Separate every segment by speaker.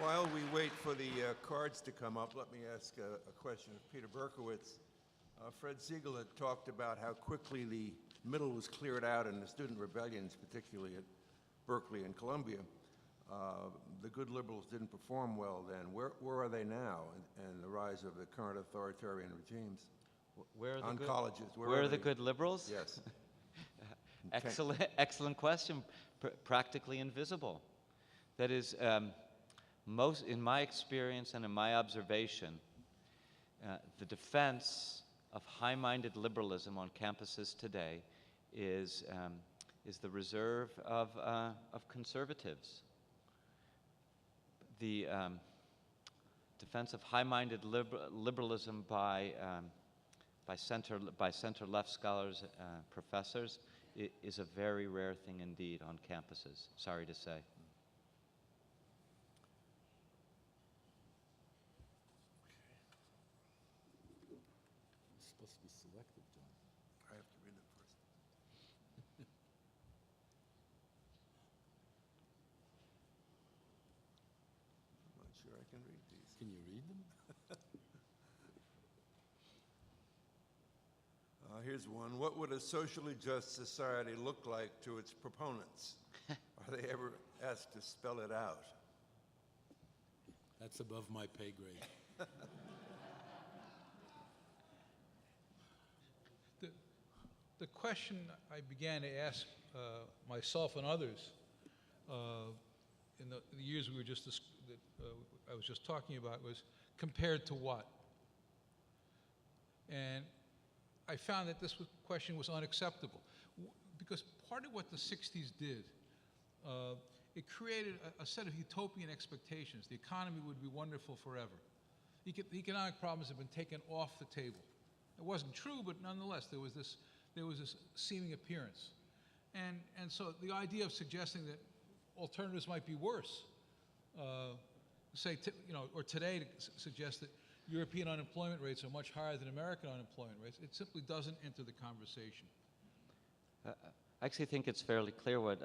Speaker 1: While we wait for the cards to come up, let me ask a question of Peter Berkowitz. Fred Siegel had talked about how quickly the middle was cleared out in the student rebellions, particularly at Berkeley and Columbia. The good liberals didn't perform well then. Where are they now in the rise of the current authoritarian regimes?
Speaker 2: Where are the
Speaker 1: on
Speaker 2: good,
Speaker 1: colleges?
Speaker 2: Where are the good liberals?
Speaker 1: Yes.
Speaker 2: Excellent question. Practically invisible. That is, in my experience and in my observation, the defense of high-minded liberalism on campuses today is the reserve of conservatives. The defense of high-minded liberalism by center-left scholars, professors, is a very rare thing indeed on campuses, sorry to say.
Speaker 3: It's supposed to be selective, John.
Speaker 1: I have to read them first. I'm not sure I can read these.
Speaker 3: Can you read them?
Speaker 1: Here's one. What would a socially just society look like to its proponents? Are they ever asked to spell it out?
Speaker 3: That's above my pay grade.
Speaker 4: The question I began to ask myself and others in the years we were I was just talking about was compared to what? And I found that this question was unacceptable because part of what the 60s did, it created a set of utopian expectations. The economy would be wonderful forever. The economic problems have been taken off the table. It wasn't true, but nonetheless, there was this seeming appearance. And so the idea of suggesting that alternatives might be worse, or today to suggest that European unemployment rates are much higher than American unemployment rates, it simply doesn't enter the conversation.
Speaker 2: I actually think it's fairly clear what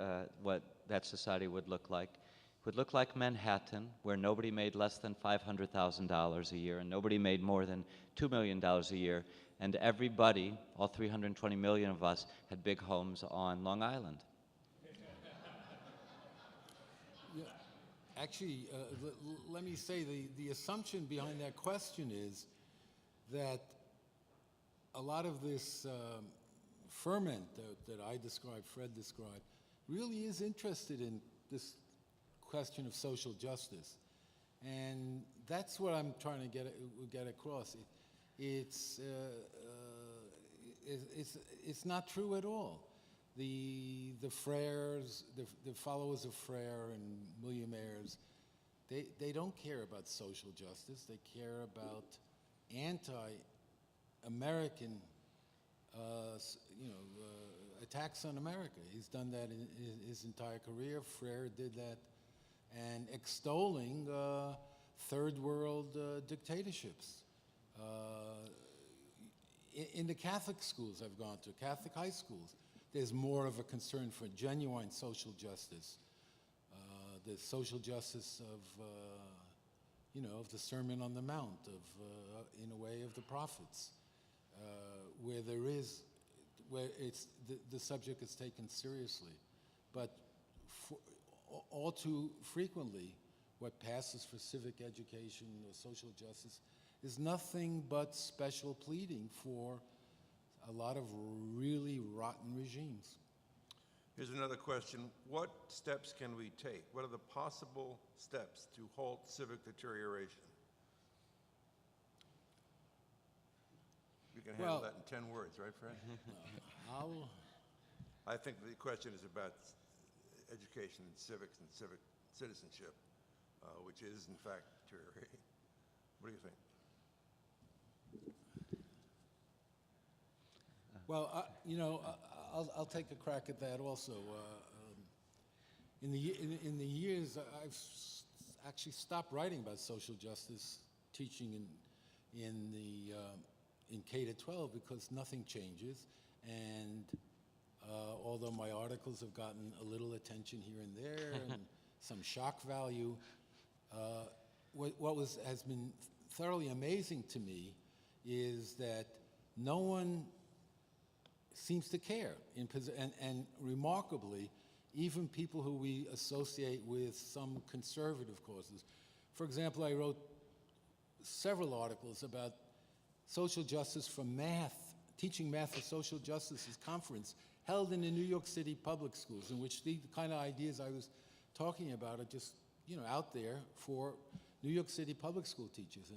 Speaker 2: that society would look like. It would look like Manhattan, where nobody made less than $500,000 a year and nobody made more than $2 million a year, and everybody, all 320 million of us, had big homes on Long Island.
Speaker 3: Yeah. Actually, let me say the assumption behind that question is that a lot of this ferment that I described, Fred described, really is interested in this question of social justice. And that's what I'm trying to get across. It's not true at all. The Freres, the followers of Frere and millionaires, they don't care about social justice. They care about anti-American, attacks on America. He's done that in his entire career. Frere did that, and extolling third world dictatorships. In the Catholic schools I've gone to, Catholic high schools, there's more of a concern for genuine social justice. The social justice of the Sermon on the Mount, in a way, of the prophets, where the subject is taken seriously. But all too frequently, what passes for civic education or social justice is nothing but special pleading for a lot of really rotten regimes.
Speaker 1: Here's another question. What steps can we take? What are the possible steps to halt civic deterioration? You can handle that in 10 words, right, Fred? I think the question is about education and civics and civic citizenship, which is, in fact, deteriorating. What do you think?
Speaker 3: Well, I'll take a crack at that also. In the years, I've actually stopped writing about social justice teaching in K to 12 because nothing changes, and although my articles have gotten a little attention here and there and some shock value, Has been thoroughly amazing to me is that no one seems to care, and remarkably, even people who we associate with some conservative causes. For example, I wrote several articles about social justice from math, teaching math for social justice's conference held in the New York City public schools, in which the kind of ideas I was talking about are just, out there for New York City public school teachers.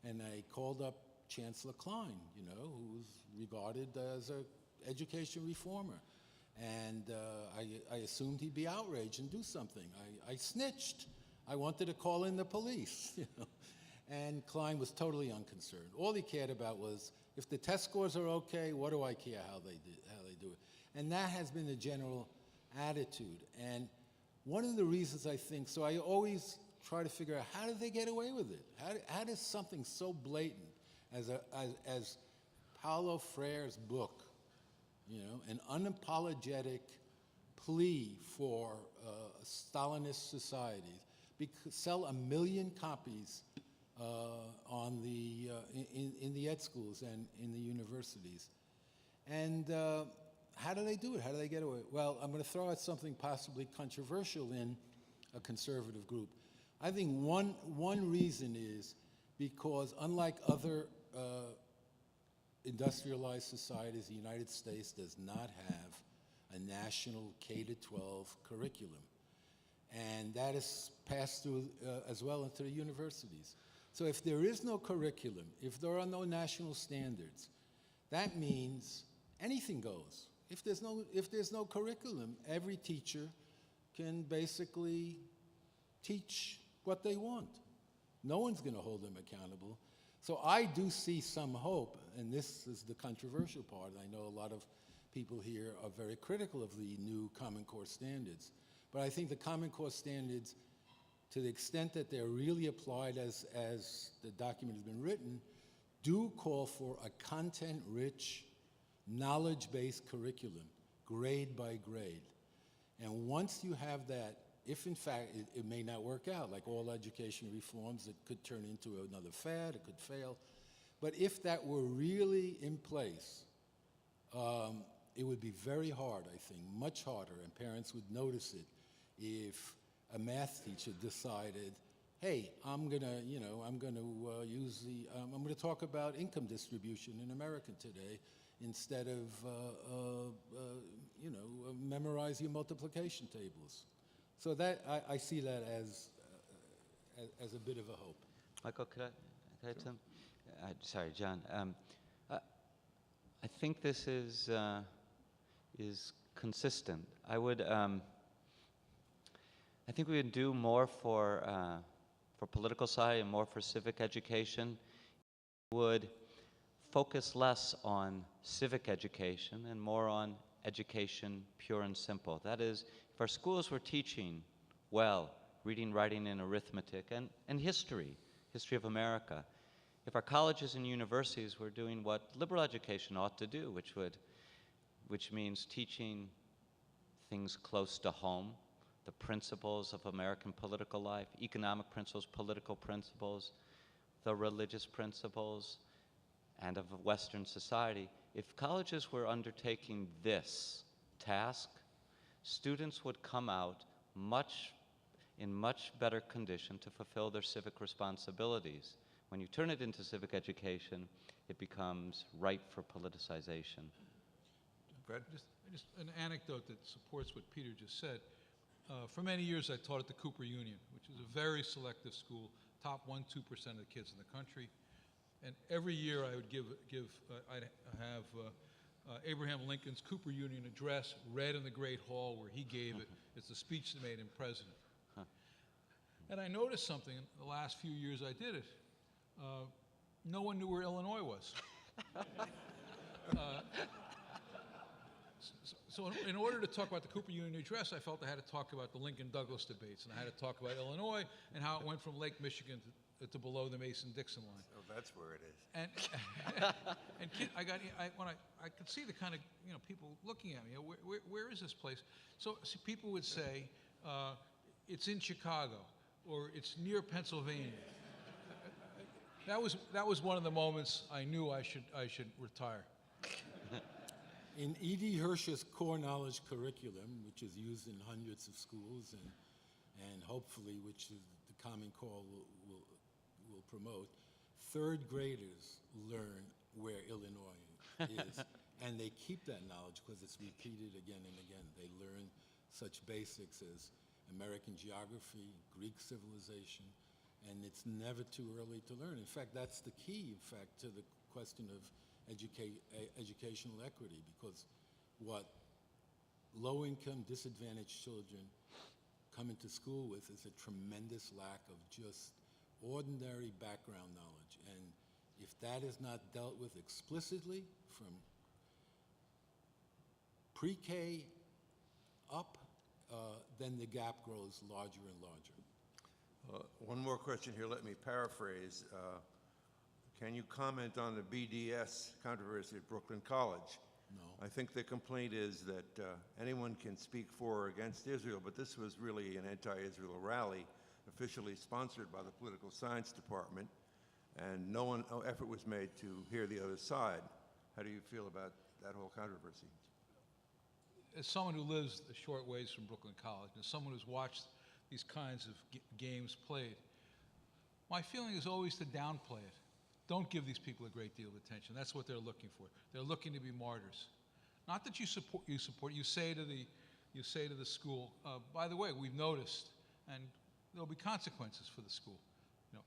Speaker 3: And I called up Chancellor Klein, who's regarded as an education reformer. And I assumed he'd be outraged and do something. I snitched. I wanted to call in the police, And Klein was totally unconcerned. All he cared about was, if the test scores are okay, what do I care how they do it? And that has been the general attitude. And one of the reasons I think, so I always try to figure out, how did they get away with it? How does something so blatant as Paulo Freire's book, an unapologetic plea for Stalinist societies, sell 1 million copies in the ed schools and in the universities? And how do they do it? How do they get away? Well, I'm going to throw out something possibly controversial in a conservative group. I think one reason is because, unlike other industrialized societies, the United States does not have a national K-12 curriculum. And that is passed through as well into the universities. So if there is no curriculum, if there are no national standards, that means anything goes. If there's no curriculum, every teacher can basically teach what they want. No one's going to hold them accountable. So I do see some hope, and this is the controversial part. I know a lot of people here are very critical of the new Common Core standards. But I think the Common Core standards, to the extent that they're really applied as the document has been written, do call for a content-rich, knowledge-based curriculum, grade by grade. And once you have that, if in fact it may not work out, like all education reforms, it could turn into another fad, it could fail. But if that were really in place, it would be very hard, I think, much harder, and parents would notice it if a math teacher decided, hey, I'm going to talk about income distribution in America today instead of memorize your multiplication tables. So that I see that as a bit of a hope.
Speaker 2: Michael, could I Tim? Sorry, John. I think this is consistent. I think we would do more for political science and more for civic education. Would focus less on civic education and more on education pure and simple. That is, if our schools were teaching well reading, writing, and arithmetic, and history of America, if our colleges and universities were doing what liberal education ought to do, which means teaching things close to home, the principles of American political life, economic principles, political principles, the religious principles, and of Western society. If colleges were undertaking this task, students would come out in much better condition to fulfill their civic responsibilities. When you turn it into civic education, it becomes ripe for politicization.
Speaker 1: Fred?
Speaker 4: Just an anecdote that supports what Peter just said. For many years, I taught at the Cooper Union, which is a very selective school, top 1-2% of the kids in the country. And every year I would I'd have Abraham Lincoln's Cooper Union address read in the Great Hall where he gave it. It's a speech they made him president. And I noticed something in the last few years I did it. No one knew where Illinois was. So in order to talk about the Cooper Union address, I felt I had to talk about the Lincoln-Douglas debates, and I had to talk about Illinois and how it went from Lake Michigan to below the Mason-Dixon line.
Speaker 1: Oh, that's where it is.
Speaker 4: And I could see the kind of people looking at me. Where is this place? So people would say, it's in Chicago, or it's near Pennsylvania. That was one of the moments I knew I should retire.
Speaker 3: In E.D. Hirsch's core knowledge curriculum, which is used in hundreds of schools and hopefully which is the Common Core will promote, third graders learn where Illinois is. And they keep that knowledge because it's repeated again and again. They learn such basics as American geography, Greek civilization, and it's never too early to learn. In fact, that's the key, in fact, to the question of educational equity, because what low-income, disadvantaged children come into school with is a tremendous lack of just ordinary background knowledge. And if that is not dealt with explicitly from pre-K up, then the gap grows larger and larger.
Speaker 1: One more question here, let me paraphrase. Can you comment on the BDS controversy at Brooklyn College?
Speaker 3: No.
Speaker 1: I think the complaint is that anyone can speak for or against Israel, but this was really an anti-Israel rally officially sponsored by the political science department, and no effort was made to hear the other side. How do you feel about that whole controversy?
Speaker 4: As someone who lives a short ways from Brooklyn College, and someone who's watched these kinds of games played, my feeling is always to downplay it. Don't give these people a great deal of attention. That's what they're looking for. They're looking to be martyrs. Not that you say to the school, by the way, we've noticed, and there'll be consequences for the school. You know,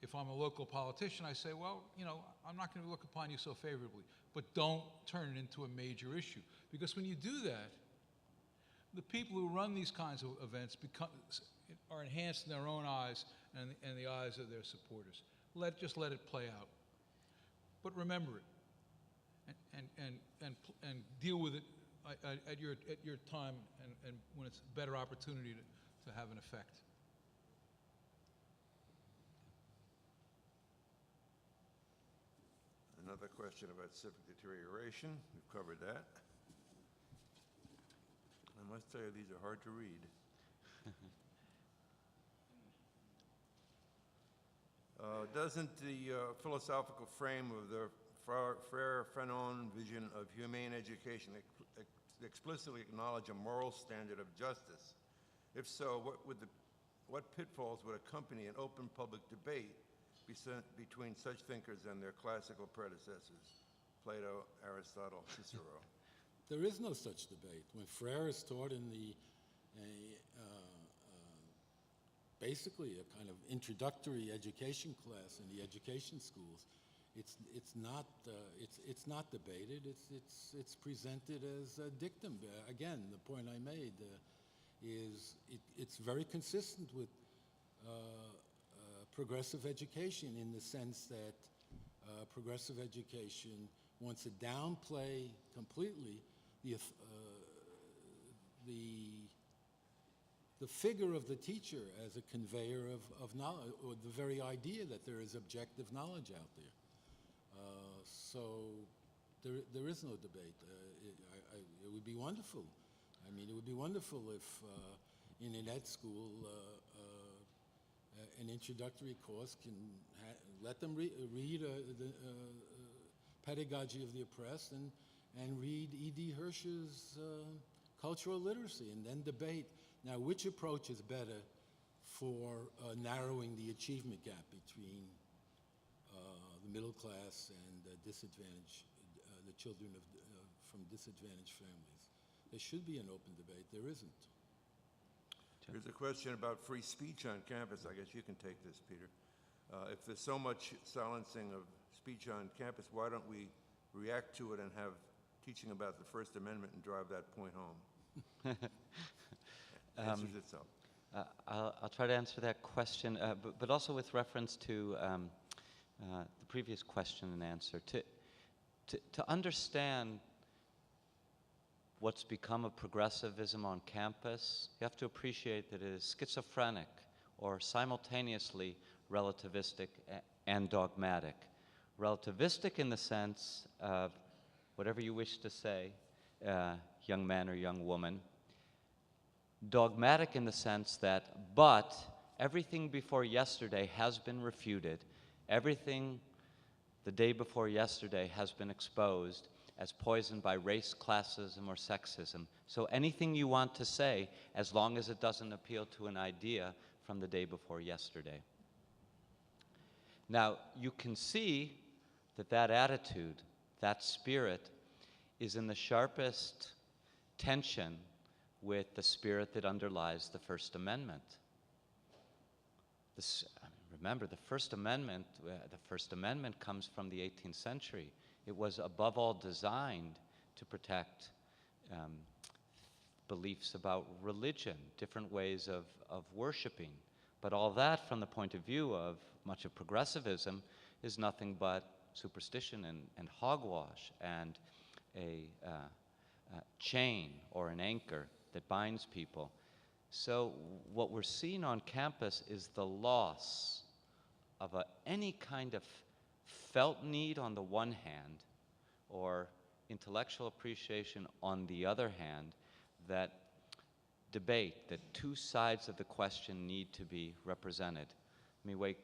Speaker 4: if I'm a local politician, I say, well, you know, I'm not going to look upon you so favorably, but don't turn it into a major issue. Because when you do that, the people who run these kinds of events are enhanced in their own eyes and the eyes of their supporters. Just let it play out. But remember it, and deal with it at your time and when it's a better opportunity to have an effect.
Speaker 1: Another question about civic deterioration. We've covered that. I must tell you, these are hard to read. Doesn't the philosophical frame of the Frere Fanon vision of humane education explicitly acknowledge a moral standard of justice? If so, what pitfalls would accompany an open public debate between such thinkers and their classical predecessors, Plato, Aristotle, Cicero?
Speaker 3: There is no such debate. When Frere is taught in basically a kind of introductory education class in the education schools, it's not debated. It's presented as a dictum. Again, the point I made is it's very consistent with progressive education in the sense that progressive education wants to downplay completely the figure of the teacher as a conveyor of knowledge, or the very idea that there is objective knowledge out there. So there is no debate. It would be wonderful. I mean, it would be wonderful if in an ed school an introductory course can let them read the Pedagogy of the Oppressed and read E.D. Hirsch's cultural literacy, and then debate. Now, which approach is better for narrowing the achievement gap between the middle class and the children from disadvantaged families? There should be an open debate. There isn't.
Speaker 1: Here's a question about free speech on campus. I guess you can take this, Peter. If there's so much silencing of speech on campus, why don't we react to it and have teaching about the First Amendment and drive that point home? Answers itself.
Speaker 2: I'll try to answer that question, but also with reference to the previous question and answer. To understand what's become of progressivism on campus, you have to appreciate that it is schizophrenic or simultaneously relativistic and dogmatic. Relativistic in the sense of whatever you wish to say, young man or young woman. Dogmatic in the sense that, but Everything before yesterday has been refuted. Everything the day before yesterday has been exposed as poisoned by race, classism, or sexism. So anything you want to say, as long as it doesn't appeal to an idea from the day before yesterday. Now, you can see that that attitude, that spirit, is in the sharpest tension with the spirit that underlies the First Amendment. Remember, the First Amendment comes from the 18th century. It was above all designed to protect beliefs about religion, different ways of worshiping. But all that, from the point of view of much of progressivism, is nothing but superstition and hogwash and a chain or an anchor that binds people. So what we're seeing on campus is the loss of any kind of felt need on the one hand, or intellectual appreciation on the other hand, that debate, that two sides of the question need to be represented. Let me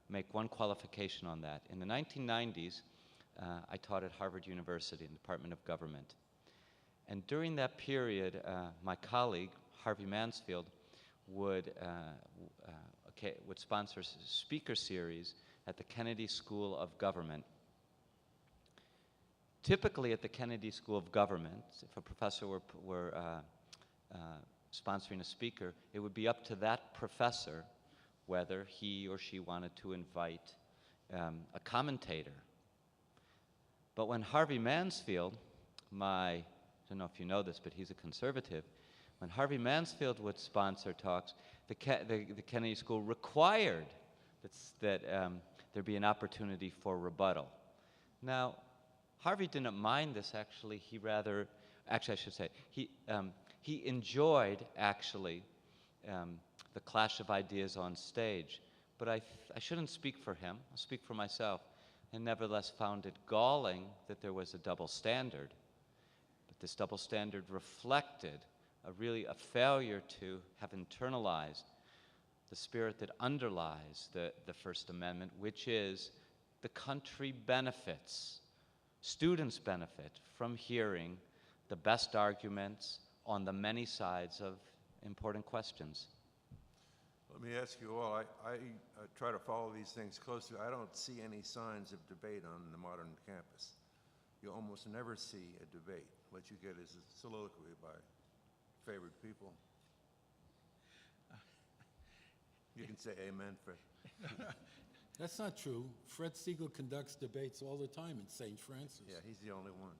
Speaker 2: make one qualification on that. In the 1990s, I taught at Harvard University in the Department of Government. And during that period, my colleague, Harvey Mansfield, would sponsor a speaker series at the Kennedy School of Government. Typically at the Kennedy School of Government, if a professor were sponsoring a speaker, it would be up to that professor whether he or she wanted to invite a commentator. But when Harvey Mansfield, I don't know if you know this, but he's a conservative, when Harvey Mansfield would sponsor talks, the Kennedy School required that there be an opportunity for rebuttal. Now, Harvey didn't mind this, actually. He enjoyed, actually, the clash of ideas on stage. But I shouldn't speak for him. I'll speak for myself. I nevertheless found it galling that there was a double standard. But this double standard reflected a failure to have internalized the spirit that underlies the First Amendment, which is the country benefits, students benefit from hearing the best arguments on the many sides of important questions.
Speaker 1: Let me ask you all, I try to follow these things closely. I don't see any signs of debate on the modern campus. You almost never see a debate. What you get is a soliloquy by favored people. You can say amen, Fred.
Speaker 3: That's not true. Fred Siegel conducts debates all the time in St. Francis.
Speaker 1: Yeah, he's the only one.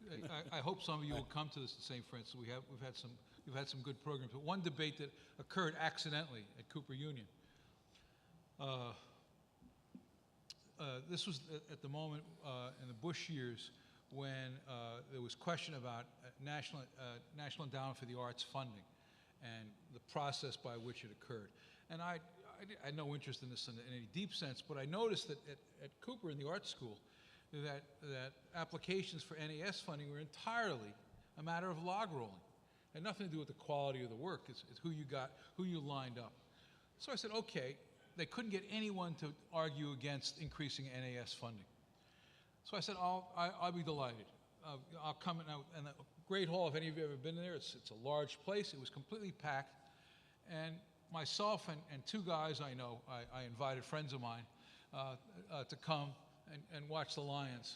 Speaker 1: Yeah.
Speaker 4: I hope some of you will come to this at St. Francis. We've had some good programs. But one debate that occurred accidentally at Cooper Union. This was at the moment in the Bush years when there was question about National Endowment for the Arts funding and the process by which it occurred. And I had no interest in this in any deep sense, but I noticed that at Cooper in the art school that applications for NAS funding were entirely a matter of log rolling. It had nothing to do with the quality of the work. It's who you lined up. So I said, okay, they couldn't get anyone to argue against increasing NAS funding. So I said, I'll be delighted. I'll come in the Great Hall, if any of you have ever been there, it's a large place. It was completely packed. And myself and two guys I know, I invited friends of mine to come and watch the Lions.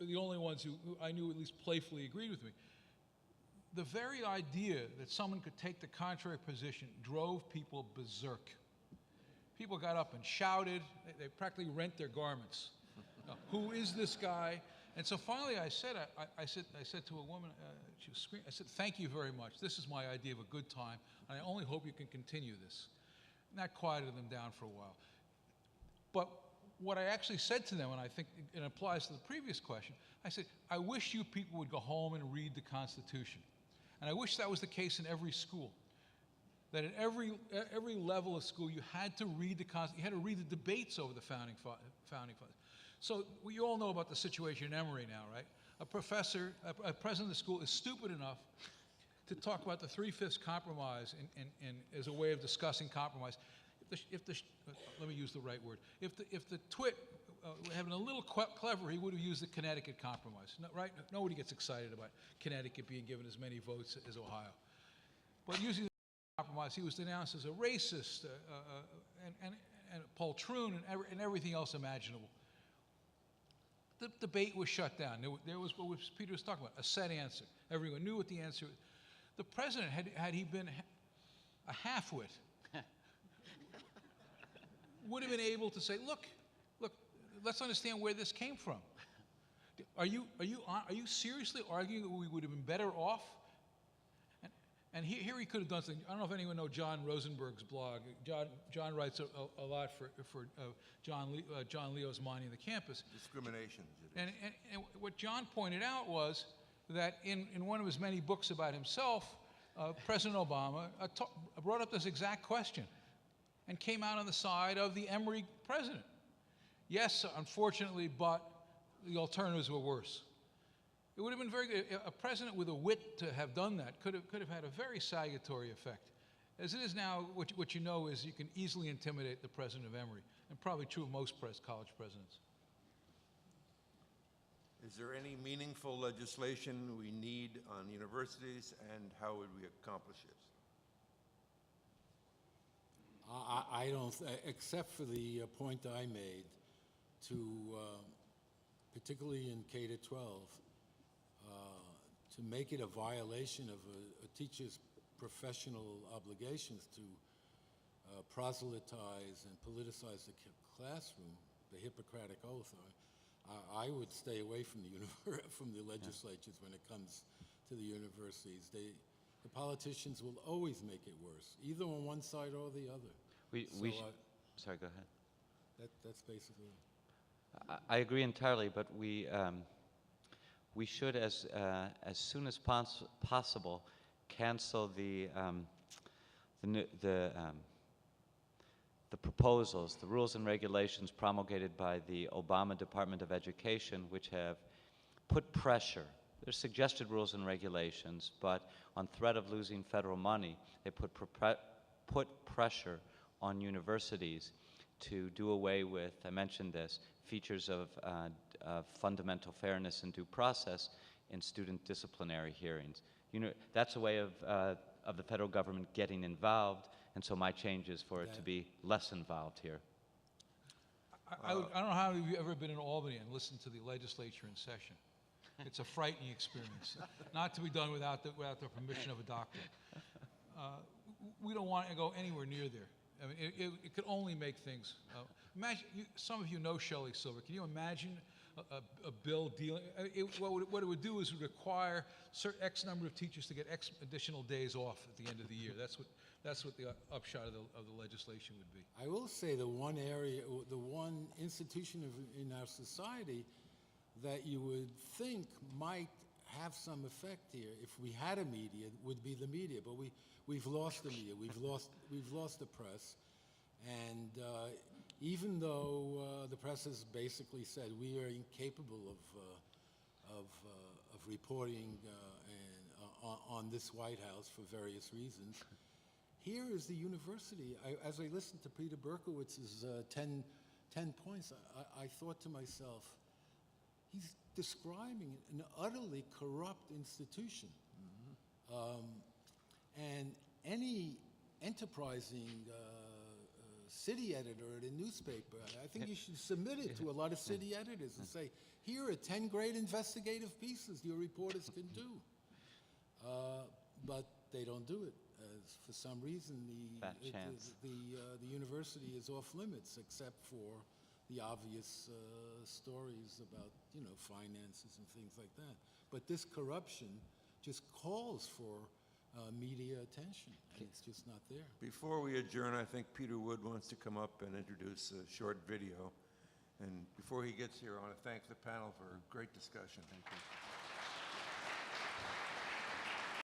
Speaker 4: The only ones who I knew at least playfully agreed with me. The very idea that someone could take the contrary position drove people berserk. People got up and shouted. They practically rent their garments. Who is this guy? And so finally I said to a woman, she was screaming, I said, thank you very much. This is my idea of a good time, and I only hope you can continue this. And that quieted them down for a while. But what I actually said to them, and I think it applies to the previous question, I said, I wish you people would go home and read the Constitution. And I wish that was the case in every school. That at every level of school, you had to read the Constitution, you had to read the debates over the founding fathers. So you all know about the situation in Emory now, right? A president of the school is stupid enough to talk about the three-fifths compromise and as a way of discussing compromise. Let me use the right word. If the twit having a little clever, he would have used the Connecticut compromise, right? Nobody gets excited about Connecticut being given as many votes as Ohio. But using the compromise, he was denounced as a racist and a poltroon and everything else imaginable. The debate was shut down. There was what Peter was talking about, a set answer. Everyone knew what the answer was. The president, had he been a half-wit, would have been able to say, look, let's understand where this came from. Are you seriously arguing that we would have been better off? And here he could have done something. I don't know if anyone knows John Rosenberg's blog. John writes a lot for John Leo's Mining the Campus.
Speaker 1: Discrimination.
Speaker 4: And what John pointed out was that in one of his many books about himself, President Obama brought up this exact question and came out on the side of the Emory president. Yes, unfortunately, but the alternatives were worse. It would have been very good. A president with a wit to have done that could have had a very salutary effect. As it is now, what you know is you can easily intimidate the president of Emory, and probably true of most college presidents.
Speaker 1: Is there any meaningful legislation we need on universities, and how would we accomplish it?
Speaker 3: I don't, except for the point I made, particularly in K-12, to make it a violation of a teacher's professional obligations to proselytize and politicize the classroom, the Hippocratic Oath. I would stay away from the legislatures when it comes to the universities. The politicians will always make it worse, either on one side or the other.
Speaker 2: Sorry, go ahead.
Speaker 3: That's basically.
Speaker 2: I agree entirely, but we should, as soon as possible, cancel the proposals, the rules and regulations promulgated by the Obama Department of Education, which have put pressure. There's suggested rules and regulations, but on threat of losing federal money, they put pressure on universities to do away with, I mentioned this, features of fundamental fairness and due process in student disciplinary hearings. That's a way of the federal government getting involved, and so my change is for it to be less involved here.
Speaker 4: I don't know how you've ever been in Albany and listened to the legislature in session. It's a frightening experience, not to be done without the permission of a doctor. We don't want to go anywhere near there. I mean, it could only make things. Imagine, some of you know Shelley Silver. Can you imagine a bill dealing? What it would do is require X number of teachers to get X additional days off at the end of the year. That's what the upshot of the legislation would be.
Speaker 3: I will say the one area, the one institution in our society that you would think might have some effect here, if we had a media, would be the media. But we've lost the media. We've lost the press, and even though the press has basically said we are incapable of reporting on this White House for various reasons, here is the university. As I listened to Peter Berkowitz's 10 points, I thought to myself, he's describing an utterly corrupt institution. And any enterprising city editor at a newspaper, I think you should submit it to a lot of city editors and say, here are 10 great investigative pieces your reporters can do. But they don't do it. For some reason, the university is off limits, except for the obvious stories about, finances and things like that. But this corruption just calls for media attention, and it's just not there.
Speaker 1: Before we adjourn, I think Peter Wood wants to come up and introduce a short video. And before he gets here, I want to thank the panel for a great discussion. Thank you.